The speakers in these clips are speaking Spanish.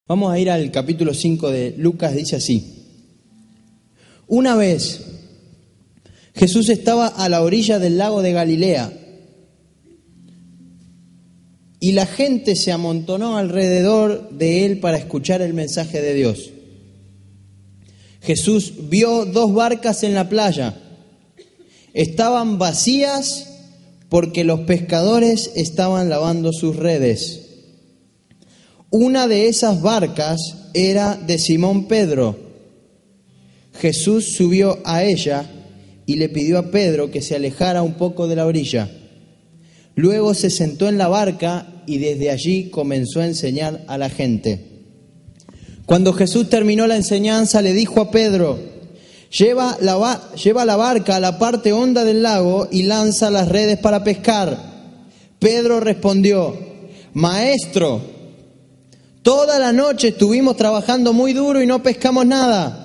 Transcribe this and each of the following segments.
Vamos a ir al capítulo 5 de Lucas, dice así. Una vez Jesús estaba a la orilla del lago de Galilea y la gente se amontonó alrededor de él para escuchar el mensaje de Dios. Jesús vio 2 barcas en la playa. Estaban vacías porque los pescadores estaban lavando sus redes. Una de esas barcas era de Simón Pedro. Jesús subió a ella y le pidió a Pedro que se alejara un poco de la orilla. Luego se sentó en la barca y desde allí comenzó a enseñar a la gente. Cuando Jesús terminó la enseñanza, le dijo a Pedro: lleva la barca a la parte honda del lago y lanza las redes para pescar. Pedro respondió: Maestro, toda la noche estuvimos trabajando muy duro y no pescamos nada.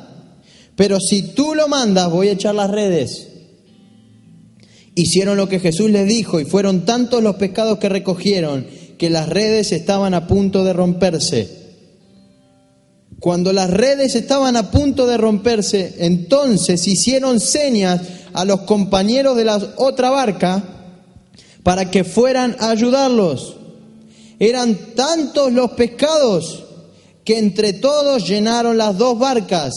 Pero si tú lo mandas, voy a echar las redes. Hicieron lo que Jesús les dijo y fueron tantos los pescados que recogieron que las redes estaban a punto de romperse. Cuando las redes estaban a punto de romperse, entonces hicieron señas a los compañeros de la otra barca para que fueran a ayudarlos. Eran tantos los pescados que entre todos llenaron las 2 barcas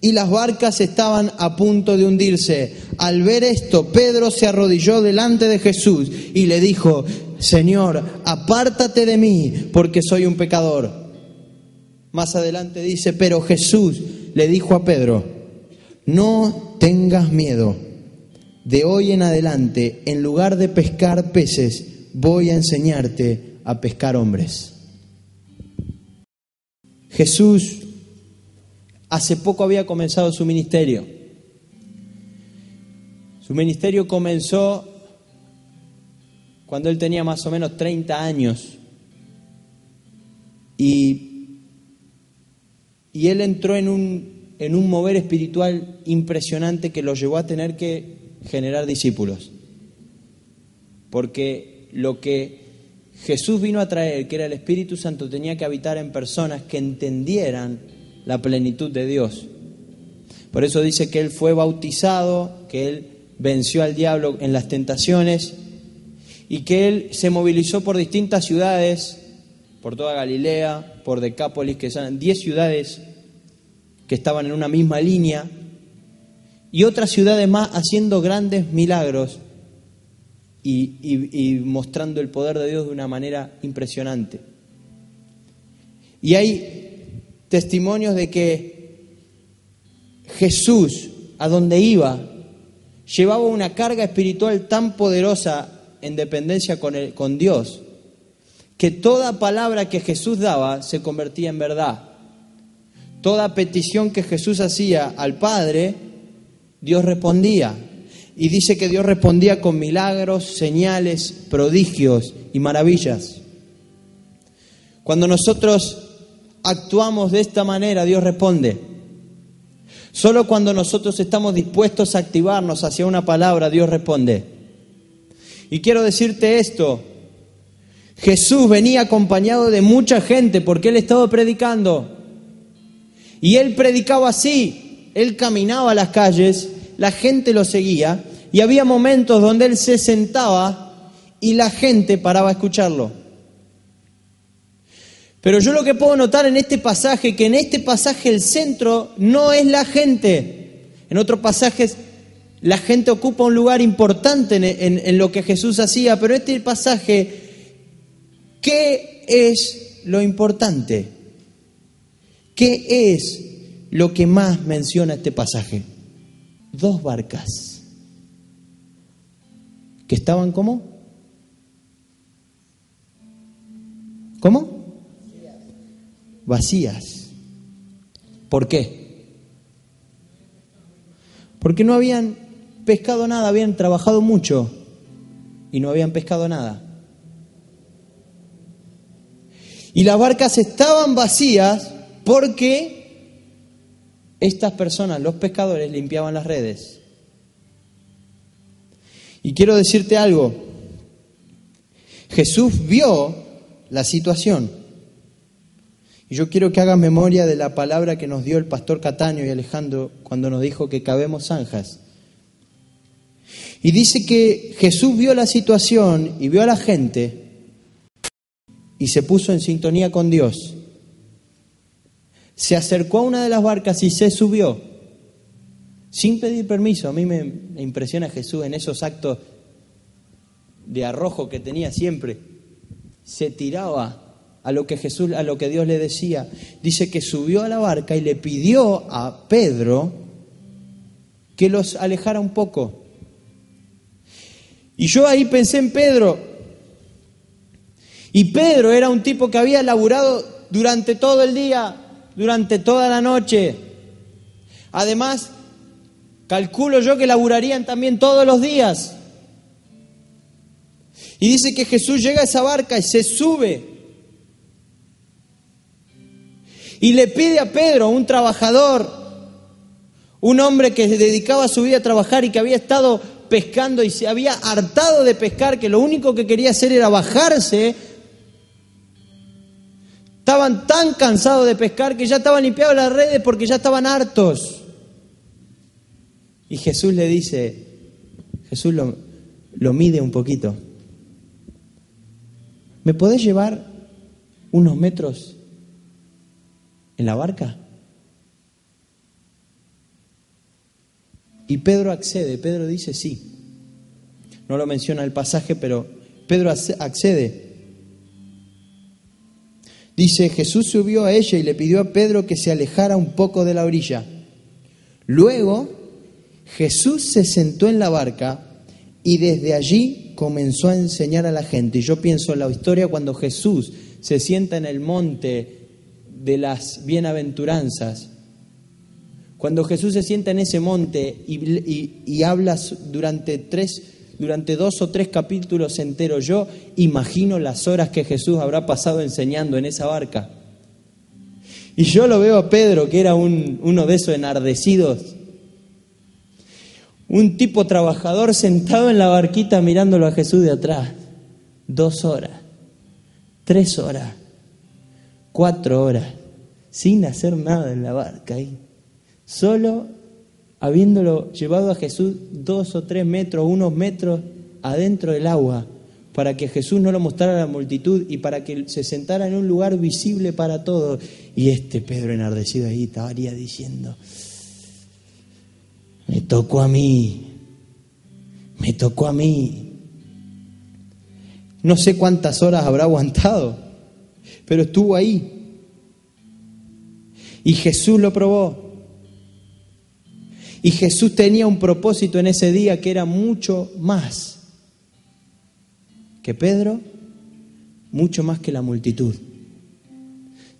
y las barcas estaban a punto de hundirse. Al ver esto, Pedro se arrodilló delante de Jesús y le dijo: Señor, apártate de mí porque soy un pecador. Más adelante dice: pero Jesús le dijo a Pedro: no tengas miedo. De hoy en adelante, en lugar de pescar peces, voy a enseñarte a pescar hombres. Jesús hace poco había comenzado su ministerio. Su ministerio comenzó cuando él tenía más o menos 30 años. Y él entró en un mover espiritual impresionante que lo llevó a tener que generar discípulos. Porque lo que Jesús vino a traer, que era el Espíritu Santo, tenía que habitar en personas que entendieran la plenitud de Dios. Por eso dice que él fue bautizado, que él venció al diablo en las tentaciones y que él se movilizó por distintas ciudades, por toda Galilea, por Decápolis, que son 10 ciudades que estaban en una misma línea, y otras ciudades más haciendo grandes milagros y mostrando el poder de Dios de una manera impresionante. Y hay testimonios de que Jesús, a donde iba, llevaba una carga espiritual tan poderosa en dependencia con Dios, que toda palabra que Jesús daba se convertía en verdad. Toda petición que Jesús hacía al Padre, Dios respondía. Y dice que Dios respondía con milagros, señales, prodigios y maravillas. Cuando nosotros actuamos de esta manera, Dios responde. Solo cuando nosotros estamos dispuestos a activarnos hacia una palabra, Dios responde. Y quiero decirte esto: Jesús venía acompañado de mucha gente porque Él estaba predicando. Y Él predicaba así. Él caminaba a las calles, la gente lo seguía, y había momentos donde Él se sentaba y la gente paraba a escucharlo. Pero yo lo que puedo notar en este pasaje, que en este pasaje el centro no es la gente. En otros pasajes la gente ocupa un lugar importante en lo que Jesús hacía, pero este pasaje, ¿qué es lo importante? ¿Qué es lo que más menciona este pasaje? 2 barcas. ¿Que estaban cómo? ¿Cómo? Vacías. ¿Por qué? Porque no habían pescado nada, habían trabajado mucho y no habían pescado nada. Y las barcas estaban vacías porque estas personas, los pescadores, limpiaban las redes. Y quiero decirte algo: Jesús vio la situación Y yo quiero que hagas memoria de la palabra que nos dio el pastor Cataño y Alejandro cuando nos dijo que cabemos zanjas. Y dice que Jesús vio la situación y vio a la gente y se puso en sintonía con Dios. Se acercó a una de las barcas y se subió, sin pedir permiso. A mí me impresiona Jesús en esos actos de arrojo que tenía siempre. Se tiraba a lo que Dios le decía. Dice que subió a la barca y le pidió a Pedro que los alejara un poco. Y yo ahí pensé en Pedro. Y Pedro era un tipo que había laburado durante todo el día, durante toda la noche. Además, calculo yo que laburarían también todos los días. Y dice que Jesús llega a esa barca y se sube. Y le pide a Pedro, un trabajador, un hombre que dedicaba su vida a trabajar y que había estado pescando y se había hartado de pescar, que lo único que quería hacer era bajarse. Estaban tan cansados de pescar que ya estaban limpiados las redes porque ya estaban hartos. Y Jesús le dice, Jesús lo mide un poquito. ¿Me podés llevar unos metros en la barca? Y Pedro accede, Pedro dice sí. No lo menciona el pasaje, pero Pedro accede. Dice, Jesús subió a ella y le pidió a Pedro que se alejara un poco de la orilla. Luego, Jesús se sentó en la barca y desde allí comenzó a enseñar a la gente. Y yo pienso en la historia cuando Jesús se sienta en el monte de las bienaventuranzas. Cuando Jesús se sienta en ese monte y habla durante 2 o 3 capítulos enteros, yo imagino las horas que Jesús habrá pasado enseñando en esa barca. Y yo lo veo a Pedro, que era uno de esos enardecidos, un tipo trabajador sentado en la barquita mirándolo a Jesús de atrás. 2 horas, 3 horas, 4 horas, sin hacer nada en la barca ahí. Solo habiéndolo llevado a Jesús 2 o 3 metros, unos metros adentro del agua, para que Jesús no lo mostrara a la multitud y para que se sentara en un lugar visible para todos. Y Pedro enardecido ahí estaría diciendo, me tocó a mí. No sé cuántas horas habrá aguantado, pero estuvo ahí. Y Jesús lo probó. Y Jesús tenía un propósito en ese día que era mucho más que Pedro, mucho más que la multitud.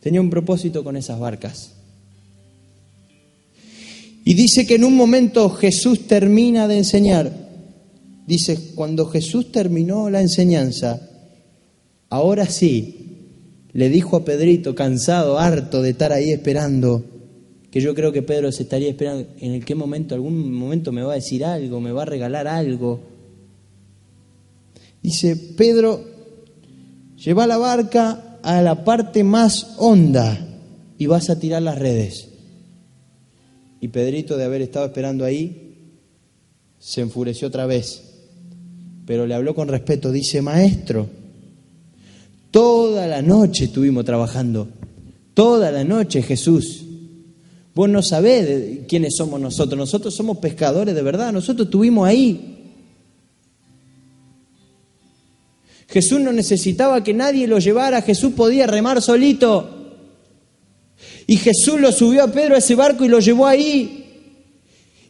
Tenía un propósito con esas barcas. Y dice que en un momento Jesús termina de enseñar. Dice, cuando Jesús terminó la enseñanza, ahora sí, le dijo a Pedrito, cansado, harto de estar ahí esperando, que yo creo que Pedro se estaría esperando, en qué momento, algún momento me va a decir algo, me va a regalar algo. Dice, Pedro, lleva la barca a la parte más honda y vas a tirar las redes. Y Pedrito, de haber estado esperando ahí, se enfureció otra vez, pero le habló con respeto. Dice, maestro, toda la noche estuvimos trabajando, toda la noche, Jesús. Vos no sabés quiénes somos nosotros. Nosotros somos pescadores de verdad. Nosotros estuvimos ahí. Jesús no necesitaba que nadie lo llevara. Jesús podía remar solito. Y Jesús lo subió a Pedro a ese barco y lo llevó ahí.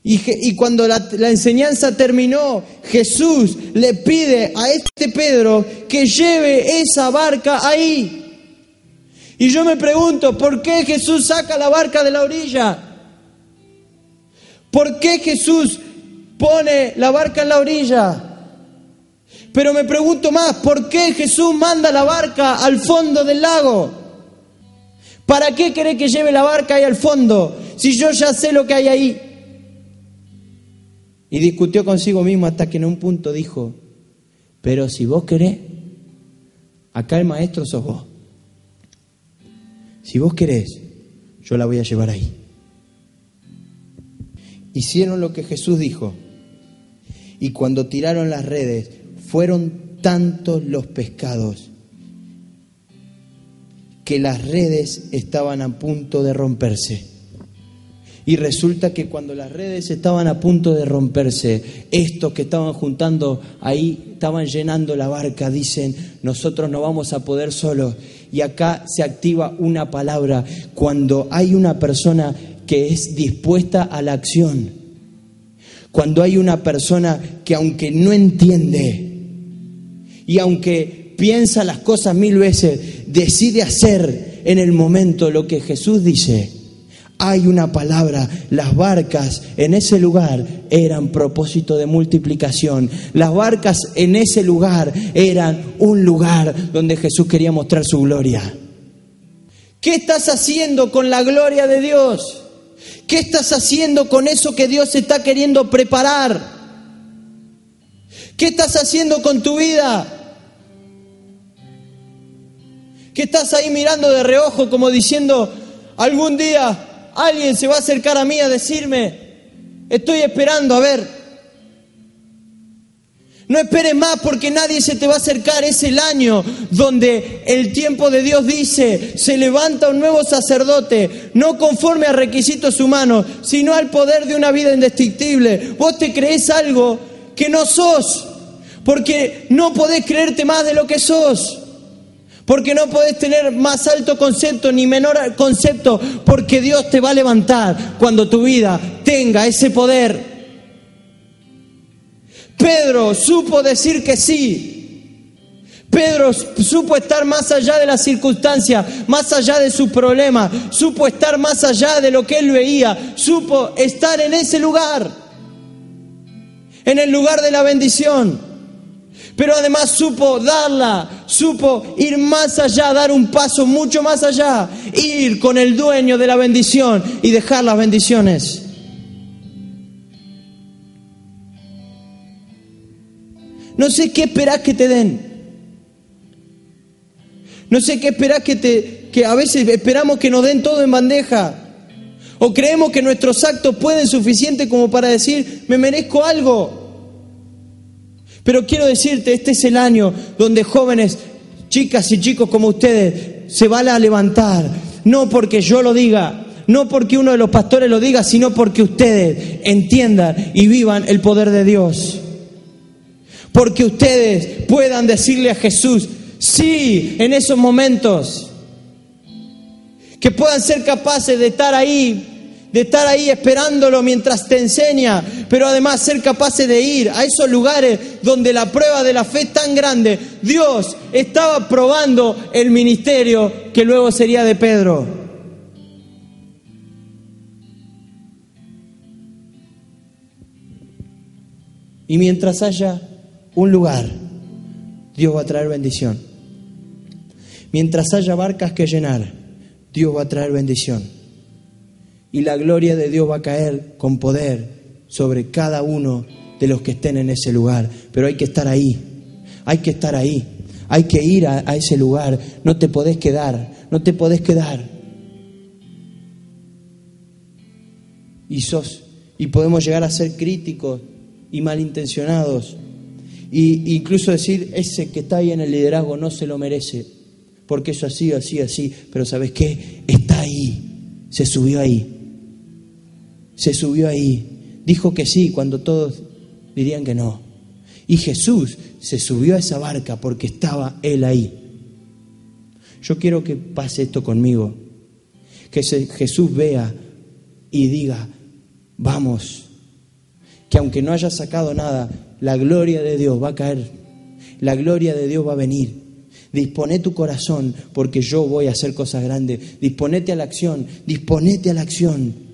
Y cuando la enseñanza terminó, Jesús le pide a Pedro que lleve esa barca ahí. Y yo me pregunto, ¿por qué Jesús saca la barca de la orilla? ¿Por qué Jesús pone la barca en la orilla? Pero me pregunto más, ¿por qué Jesús manda la barca al fondo del lago? ¿Para qué querés que lleve la barca ahí al fondo, si yo ya sé lo que hay ahí? Y discutió consigo mismo hasta que en un punto dijo, pero si vos querés, acá el maestro sos vos. si vos querés, yo la voy a llevar ahí. Hicieron lo que Jesús dijo. Y cuando tiraron las redes, fueron tantos los pescados que las redes estaban a punto de romperse. Y resulta que cuando las redes estaban a punto de romperse, estos que estaban juntando ahí, estaban llenando la barca, dicen, nosotros no vamos a poder solos. Y acá se activa una palabra, cuando hay una persona que es dispuesta a la acción, cuando hay una persona que aunque no entiende y aunque piensa las cosas 1000 veces, decide hacer en el momento lo que Jesús dice. Hay una palabra, las barcas en ese lugar eran propósito de multiplicación. Las barcas en ese lugar eran un lugar donde Jesús quería mostrar su gloria. ¿Qué estás haciendo con la gloria de Dios? ¿Qué estás haciendo con eso que Dios está queriendo preparar? ¿Qué estás haciendo con tu vida? ¿Qué estás ahí mirando de reojo como diciendo, algún día alguien se va a acercar a mí a decirme, estoy esperando, a ver? No esperes más porque nadie se te va a acercar. Es el año donde el tiempo de Dios dice, se levanta un nuevo sacerdote, no conforme a requisitos humanos, sino al poder de una vida indescriptible. Vos te creés algo que no sos, porque no podés creerte más de lo que sos. Porque no podés tener más alto concepto ni menor concepto, porque Dios te va a levantar cuando tu vida tenga ese poder. Pedro supo decir que sí. Pedro supo estar más allá de las circunstancias, más allá de sus problemas, supo estar más allá de lo que él veía, supo estar en ese lugar, en el lugar de la bendición. Pero además supo darla, supo ir más allá, dar un paso mucho más allá, ir con el dueño de la bendición y dejar las bendiciones. No sé qué esperás que te den. No sé qué esperás que a veces esperamos que nos den todo en bandeja. O creemos que nuestros actos pueden suficiente como para decir, me merezco algo. Pero quiero decirte, este es el año donde jóvenes, chicas y chicos como ustedes se van a levantar. No porque yo lo diga, no porque uno de los pastores lo diga, sino porque ustedes entiendan y vivan el poder de Dios. Porque ustedes puedan decirle a Jesús, sí, en esos momentos. Que puedan ser capaces de estar ahí esperándolo mientras te enseña, pero además ser capaces de ir a esos lugares donde la prueba de la fe es tan grande. Dios estaba probando el ministerio que luego sería de Pedro. Y mientras haya un lugar, Dios va a traer bendición. Mientras haya barcas que llenar, Dios va a traer bendición. Y la gloria de Dios va a caer con poder sobre cada uno de los que estén en ese lugar. Pero hay que estar ahí, hay que estar ahí, hay que ir a ese lugar. No te podés quedar, no te podés quedar. Y podemos llegar a ser críticos y malintencionados. Y incluso decir, ese que está ahí en el liderazgo no se lo merece, porque eso así, así, así. Pero ¿sabes qué? Está ahí, se subió ahí. Se subió ahí, dijo que sí cuando todos dirían que no. Y Jesús se subió a esa barca porque estaba Él ahí. Yo quiero que pase esto conmigo, que Jesús vea y diga, vamos, que aunque no haya sacado nada, la gloria de Dios va a caer, la gloria de Dios va a venir. Disponé tu corazón porque yo voy a hacer cosas grandes. Disponete a la acción, disponete a la acción.